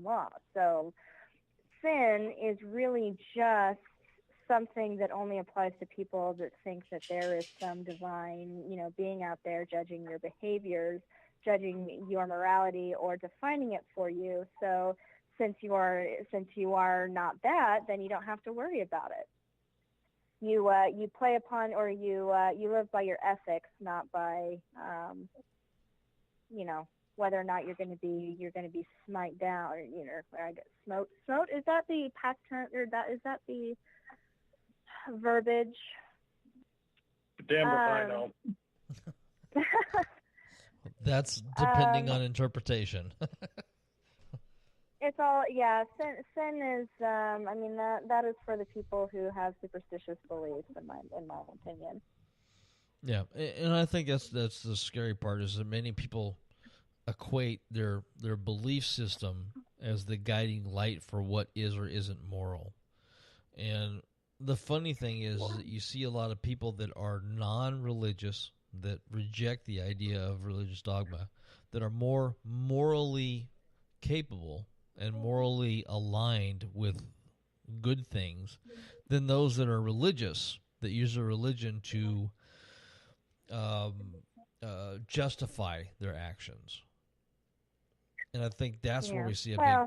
law. So sin is really just something that only applies to people that think that there is some divine, being out there judging your behaviors, judging your morality, or defining it for you. So since you are not that, then you don't have to worry about it. You play upon, or you live by your ethics, not by whether or not you're going to be smite down, or I guess smote. Smote, is that the past tense, or is that the verbiage? Damn if I know. That's depending on interpretation. It's all, sin is, that is for the people who have superstitious beliefs, in my opinion. Yeah, and I think that's the scary part, is that many people equate their belief system as the guiding light for what is or isn't moral. And the funny thing is that you see a lot of people that are non-religious, that reject the idea of religious dogma, that are more morally capable and morally aligned with good things than those that are religious, that use their religion to justify their actions. And I think that's where we see a big problem.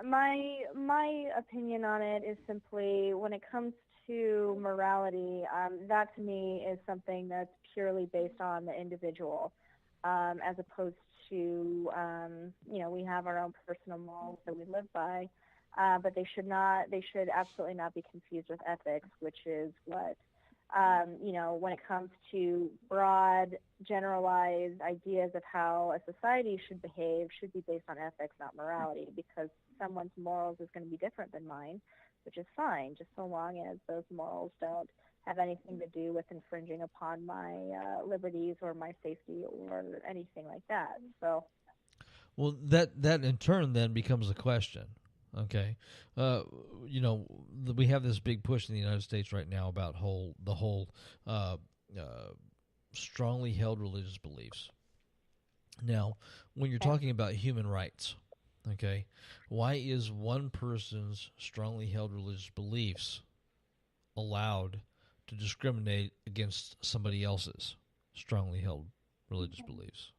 My opinion on it is simply, when it comes to morality, that to me is something that's purely based on the individual, as opposed to, we have our own personal morals that we live by, but they should absolutely not be confused with ethics, which is what, when it comes to broad, generalized ideas of how a society should behave, should be based on ethics, not morality, because someone's morals is going to be different than mine, which is fine, just so long as those morals don't have anything to do with infringing upon my liberties or my safety or anything like that. So, well, that in turn then becomes a question. Okay, we have this big push in the United States right now about the whole strongly held religious beliefs. Now, when you're talking about human rights, okay, why is one person's strongly held religious beliefs allowed to discriminate against somebody else's strongly held religious beliefs?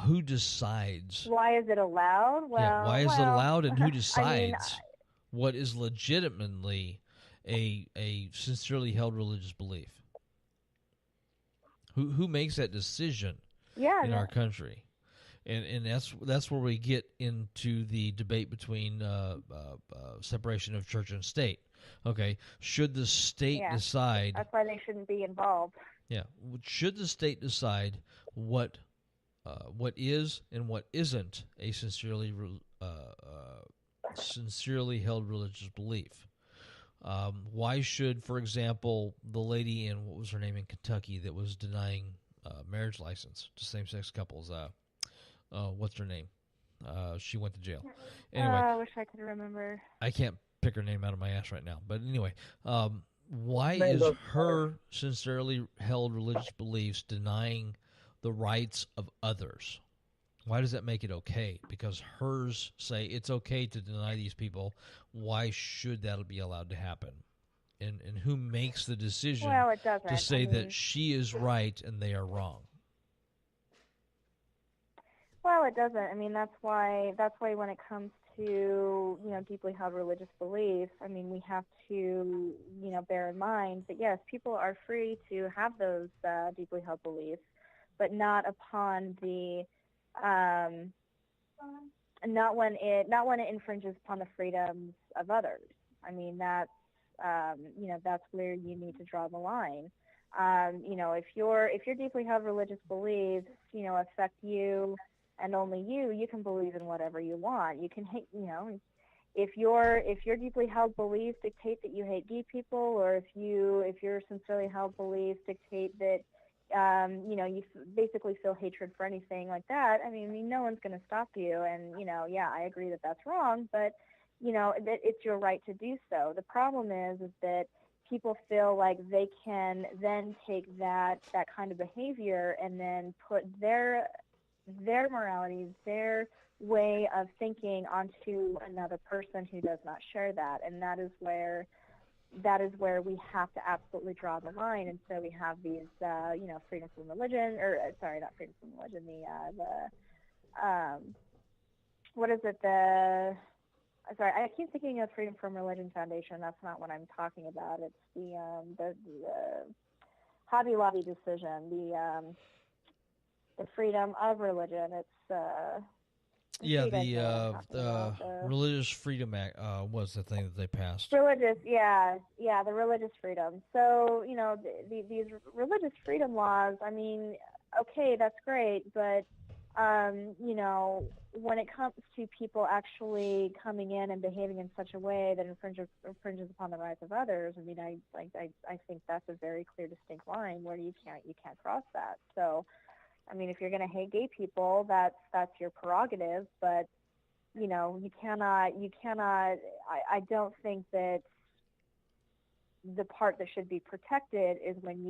Who decides? Why is it allowed? Why is it allowed, and who decides what is legitimately a sincerely held religious belief? Who makes that decision in our country? And that's where we get into the debate between separation of church and state. Okay, should the state decide? That's why they shouldn't be involved. Yeah, should the state decide what is and what isn't a sincerely held religious belief? Why should, for example, the lady in, what was her name, in Kentucky that was denying marriage license to same-sex couples, what's her name? She went to jail. Anyway, I wish I could remember. I can't pick her name out of my ass right now. But anyway, why is her sincerely held religious beliefs denying the rights of others? Why does that make it okay? Because hers say it's okay to deny these people. Why should that be allowed to happen? And who makes the decision to say that she is right and they are wrong? Well, it doesn't. I mean, that's why when it comes to, deeply held religious beliefs, I mean, we have to, bear in mind that, yes, people are free to have those deeply held beliefs, but not upon the not when it infringes upon the freedoms of others. I mean, that's that's where you need to draw the line. If your deeply held religious beliefs affect you and only you can believe in whatever you want. You can hate, if your deeply held beliefs dictate that you hate gay people, or if your sincerely held beliefs dictate that you basically feel hatred for anything like that, I mean, no one's going to stop you. And, I agree that that's wrong, but, that it's your right to do so. The problem is that people feel like they can then take that kind of behavior and then put their morality, their way of thinking onto another person who does not share that. And that is where we have to absolutely draw the line. And so we have these, freedom from religion, or sorry, not freedom from religion, what is it? Sorry, I keep thinking of Freedom from Religion Foundation. That's not what I'm talking about. It's the Hobby Lobby decision, the freedom of religion. It's the Religious Freedom Act was the thing that they passed. The religious freedom. So, these religious freedom laws, I mean, okay, that's great, but, when it comes to people actually coming in and behaving in such a way that infringes upon the rights of others, I mean, I think that's a very clear, distinct line where you can't cross that. So, I mean, if you're going to hate gay people, that's your prerogative, but you cannot. I don't think that the part that should be protected is when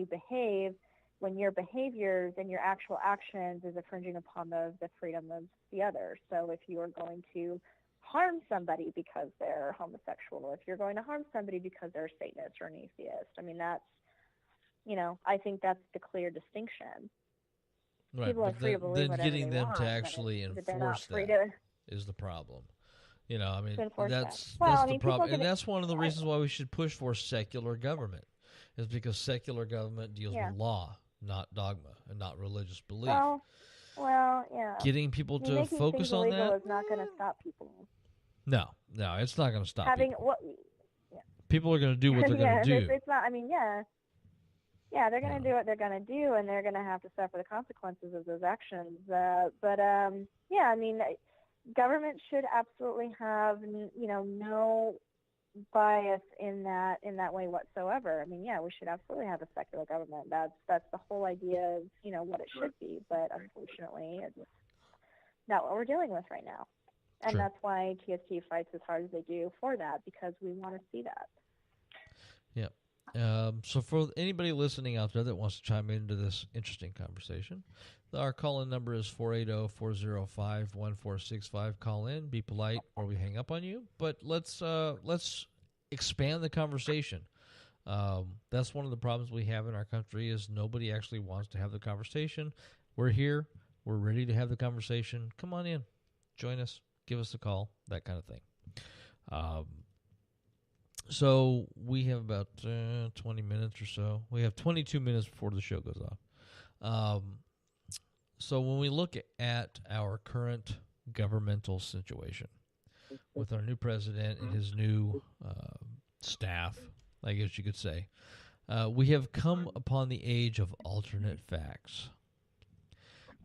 your behaviors and your actual actions is infringing upon the freedom of the other. So if you are going to harm somebody because they're homosexual, or if you're going to harm somebody because they're a Satanist or an atheist, I mean, that's, I think that's the clear distinction. Right, people are free to believe then getting them to actually enforce that is the problem. I mean, that's the problem. And that's one of the reasons why we should push for secular government, is because secular government deals with law, not dogma, and not religious belief. Well, yeah. Getting people to focus on that is not going to stop people. No, it's not going to stop people. People are going to do what they're going to do. It's not. I mean, yeah, they're going to do what they're going to do, and they're going to have to suffer the consequences of those actions. I mean, government should absolutely have, no bias in that way whatsoever. I mean, yeah, we should absolutely have a secular government. That's the whole idea of, what it should be. But unfortunately, it's not what we're dealing with right now. And Sure. That's why TST fights as hard as they do for that, because we want to see that. Yeah. So for anybody listening out there that wants to chime into this interesting conversation, our call-in number is 480-405-1465. Call in, be polite, or we hang up on you. But let's expand the conversation. That's one of the problems we have in our country, is nobody actually wants to have the conversation. We're here. We're ready to have the conversation. Come on in. Join us. Give us a call. That kind of thing. So we have about 20 minutes or so. We have 22 minutes before the show goes off. So when we look at our current governmental situation with our new president and his new staff, I guess you could say, we have come upon the age of alternate facts,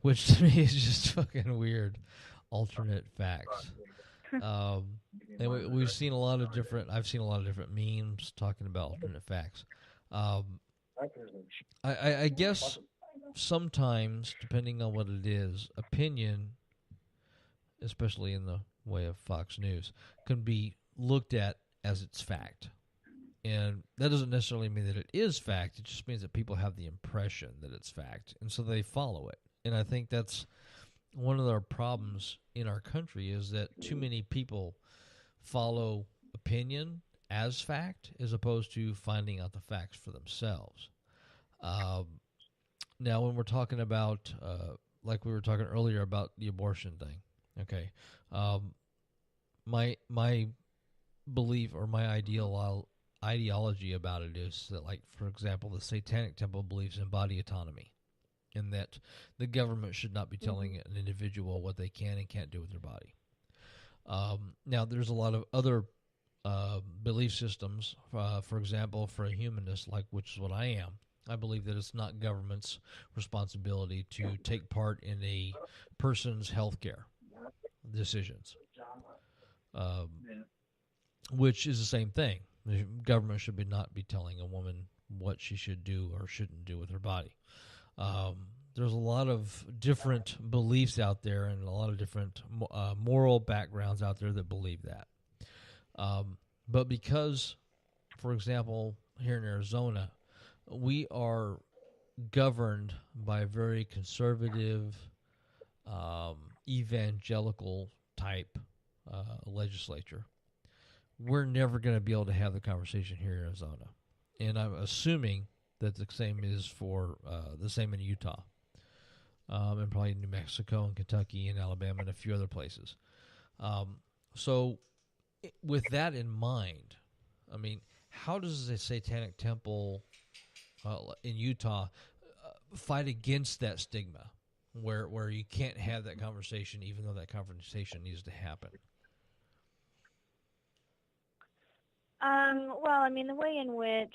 which to me is just fucking weird. Alternate facts. And we've seen I've seen a lot of different memes talking about alternate facts. I guess sometimes, depending on what it is, opinion, especially in the way of Fox News, can be looked at as its fact. And that doesn't necessarily mean that it is fact. It just means that people have the impression that it's fact, and so they follow it. And I think that's one of our problems in our country, is that too many people follow opinion as fact as opposed to finding out the facts for themselves. Now, when we're talking about, like we were talking earlier about the abortion thing, okay, my belief or my ideology about it is that, like, for example, the Satanic Temple believes in body autonomy, and that the government should not be telling an individual what they can and can't do with their body. Now, there's a lot of other belief systems. For example, for a humanist, which is what I am, I believe that it's not government's responsibility to take part in a person's health care decisions, which is the same thing. The government should not be telling a woman what she should do or shouldn't do with her body. There's a lot of different beliefs out there, and a lot of different moral backgrounds out there that believe that. But because, for example, here in Arizona, we are governed by a very conservative, evangelical type legislature. We're never going to be able to have the conversation here in Arizona, and I'm assuming that the same is for the same in Utah, and probably New Mexico and Kentucky and Alabama and a few other places. So, with that in mind, I mean, how does a satanic temple in Utah fight against that stigma, where you can't have that conversation, even though that conversation needs to happen? Well, I mean, the way in which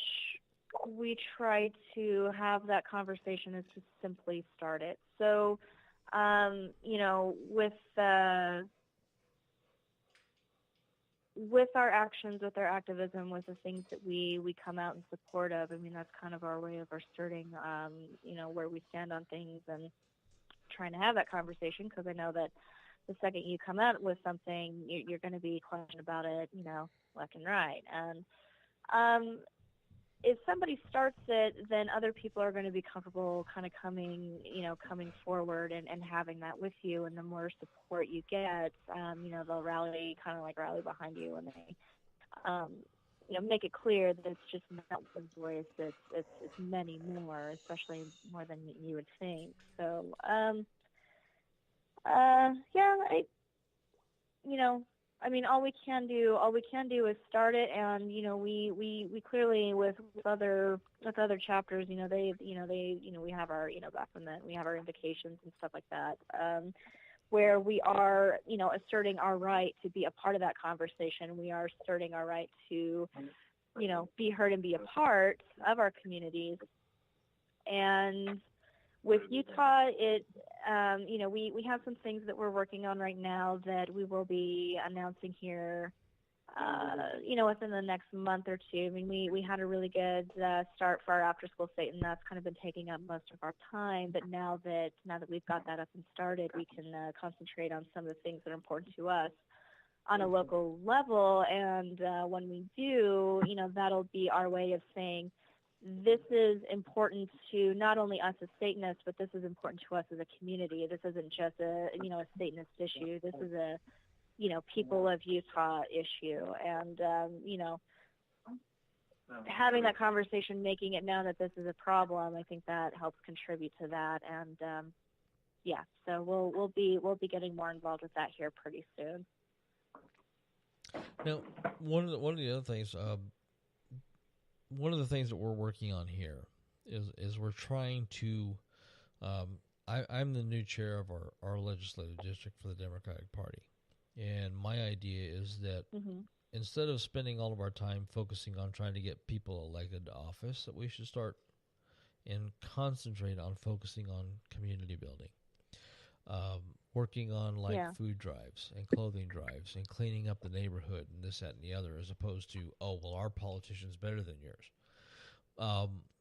we try to have that conversation is to simply start it. So, with our actions, with our activism, with the things that we come out in support of, I mean, that's kind of our way of asserting, where we stand on things and trying to have that conversation, because I know that the second you come out with something, you're going to be questioned about it, left and right. And if somebody starts it, then other people are going to be comfortable kind of coming forward and having that with you. And the more support you get, they'll rally behind you, and they, make it clear that it's just not one voice. It's many more, especially more than you would think. So, all we can do is start it, and we clearly with other chapters, we have our Baphomet, we have our invocations and stuff like that, where we are asserting our right to be a part of that conversation. We are asserting our right to be heard and be a part of our communities. And with Utah, we have some things that we're working on right now that we will be announcing here, within the next month or two. I mean, we had a really good start for our after-school state, and that's kind of been taking up most of our time. But now that we've got that up and started, we can concentrate on some of the things that are important to us on a local level. And when we do, that'll be our way of saying, this is important to not only us as Satanists, but this is important to us as a community. This isn't just a Satanist issue. This is a, people of Utah issue. And, having that conversation, making it known that this is a problem, I think that helps contribute to that. And, so we'll be getting more involved with that here pretty soon. Now, one of the other things, one of the things that we're working on here is we're trying to, I'm the new chair of our legislative district for the Democratic Party. And my idea is that instead of spending all of our time focusing on trying to get people elected to office, that we should start and concentrate on focusing on community building. Working on food drives and clothing drives and cleaning up the neighborhood and this, that, and the other, as opposed to, our politician's better than yours.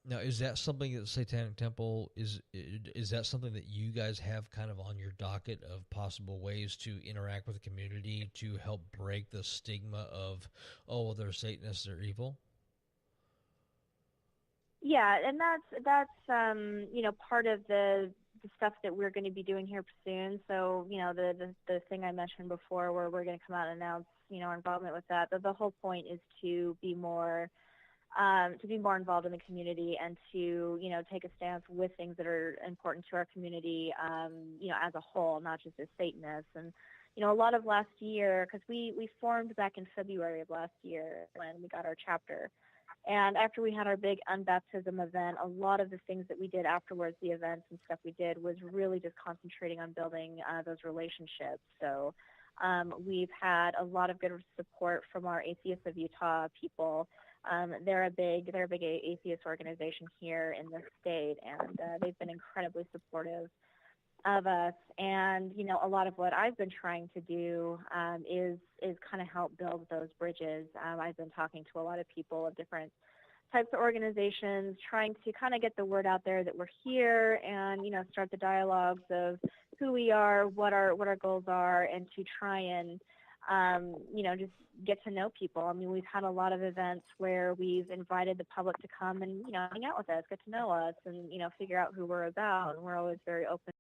Now, is that something that the Satanic Temple is that something that you guys have kind of on your docket of possible ways to interact with the community to help break the stigma of, they're Satanists, they're evil? Yeah, and that's part of the stuff that we're going to be doing here soon. So, the thing I mentioned before, where we're going to come out and announce, our involvement with that. But the whole point is to be more involved in the community and to, take a stance with things that are important to our community, as a whole, not just as Satanists. And, a lot of last year, because we formed back in February of last year when we got our chapter. And after we had our big unbaptism event, a lot of the things that we did afterwards, the events and stuff we did, was really just concentrating on building those relationships. So we've had a lot of good support from our Atheists of Utah people. They're a big atheist organization here in the state, and they've been incredibly supportive of us. And, a lot of what I've been trying to do is kind of help build those bridges. I've been talking to a lot of people of different types of organizations, trying to kind of get the word out there that we're here and, start the dialogues of who we are, what our goals are, and to try and just get to know people. I mean, we've had a lot of events where we've invited the public to come and, hang out with us, get to know us, and, figure out who we're about. And we're always very open